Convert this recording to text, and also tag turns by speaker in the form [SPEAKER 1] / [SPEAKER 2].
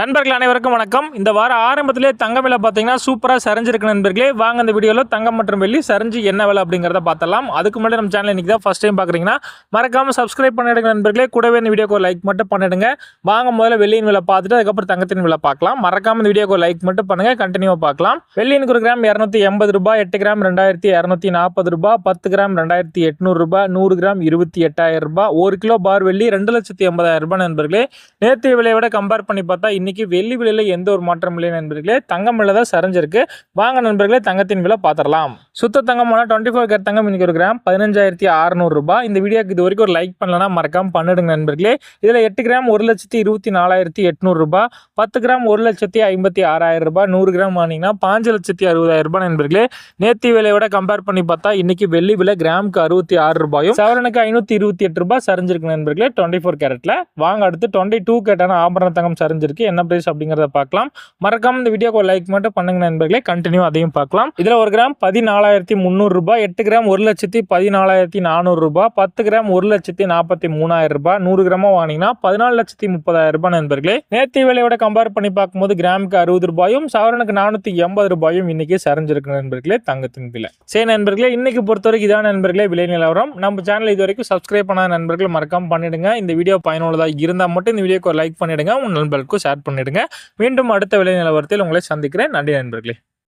[SPEAKER 1] நண்பர்கள் அனைவருக்கும் வணக்கம். இந்த வார ஆரம்பத்திலே தங்கம் விலை பார்த்தீங்கன்னா சூப்பராக சரிஞ்சிருக்கு நண்பர்களே. வாங்க இந்த வீடியோவில் தங்கம் மற்றும் வெள்ளி சரிஞ்சு என்ன விலை அப்படிங்கிறத பார்த்தலாம். அதுக்கு முன்னாடி நம்ம சேனல் இன்றைக்கி தான் ஃபஸ்ட் டைம் பார்க்குறீங்கன்னா மறக்காமல் சப்ஸ்கிரைப் பண்ணிடுங்க நண்பர்களே. கூடவே இந்த வீடியோக்கு ஒரு லைக் மட்டும் பண்ணிடுங்க. வாங்க முதல்ல வெள்ளியின் விலை பார்த்துட்டு அதுக்கப்புறம் தங்கத்தின் விலை பார்க்கலாம். மறக்காமல் இந்த வீடியோக்கு ஒரு லைக் மட்டும் பண்ணுங்கள், கண்டினியூவாக பார்க்கலாம். வெள்ளியின் ஒரு கிராம் 280 ரூபாய், 8 கிராம் 2240 ரூபாய், 10 கிராம் 2800 ரூபாய், 100 கிராம் 28,000 ரூபாய், 1 கிலோ பார் வெள்ளி 2,80,000 ரூபாய் நண்பர்களே. நேற்றைய விலையை விட கம்பேர் பண்ணி பார்த்தா இன்னைக்கு வெள்ளி விலையில எந்த ஒரு மாற்றம் இல்லை நண்பர்களே. தங்கம் விலை தான் சரிஞ்சிருக்கு. வாங்க நண்பர்களே தங்கத்தின் விலை பார்த்துடலாம். சுத்த தங்கமான 24 கேரட் தங்கம் இன்னைக்கு ஒரு கிராம் 15,600 ரூபாய். இந்த வீடியோக்கு இது வரைக்கும் ஒரு லைக் பண்ணலன்னா மறக்காம பண்ணிடுங்க நண்பர்களே. இதில் 8 கிராம் 1,24,800 ரூபாய், 10 கிராம் 1,56,000 ரூபாய், 100 கிராம் வாங்கினீங்கன்னா 5,60,000 ரூபாய் நண்பர்களே. நேற்று விலையோட கம்பேர் பண்ணி பார்த்தா இன்னைக்கு வெள்ளி விலை கிராமுக்கு 66 ரூபாயும் சவரனுக்கு 528 ரூபாய் சரிஞ்சிருக்கு நண்பர்களே 24 கேரட்ல. வாங்க அடுத்து 22 கேரட்டான ஆபரண தங்கம் சரிஞ்சிருக்கு. என்ன பிரைஸ் அப்படிங்கறத பார்க்கலாம். மறக்காம இந்த வீடியோக்கு ஒரு லைக் மட்டும் பண்ணுங்க நண்பர்களே. கண்டினியூ அதையும் பார்க்கலாம். இதுல 1 கிராம் 14,300 ரூபாய், 8 கிராம் 1,14,400 ரூபாய், 10 கிராம் 1,43,000 ரூபாய், 100 கிராமா வாங்கினீங்கன்னா 14,30,000 ரூபாய் நண்பர்களே. நேற்று விலையோட கம்பேர் பண்ணி பார்க்கும்போது கிராமுக்கு 60 ரூபாயும் சவரனுக்கு 480 ரூபாயும் இன்னைக்கு சரிஞ்சிருக்கு நண்பர்களே தங்கத்தின் விலை. சரி நண்பர்களே, இன்னைக்கு பொறுத்தவரைக்கும் இதான் நண்பர்களே விலை நிலவரம். நம்ம சேனல் இது வரைக்கும் சப்ஸ்கிரைப் பண்ணாத நண்பர்கள் மறக்காம பண்ணிடுங்க. இந்த வீடியோ பயனுள்ளதாக இருந்தால் மட்டும் இந்த வீடியோக்கு ஒரு லைக் பண்ணிடுங்க, உங்க நண்பர்களுக்கும் ஷேர் பண்ணிடுங்க. மீண்டும் அடுத்த விலை நிலவரத்தில் உங்களை சந்திக்கிறேன். நன்றி நண்பர்களே.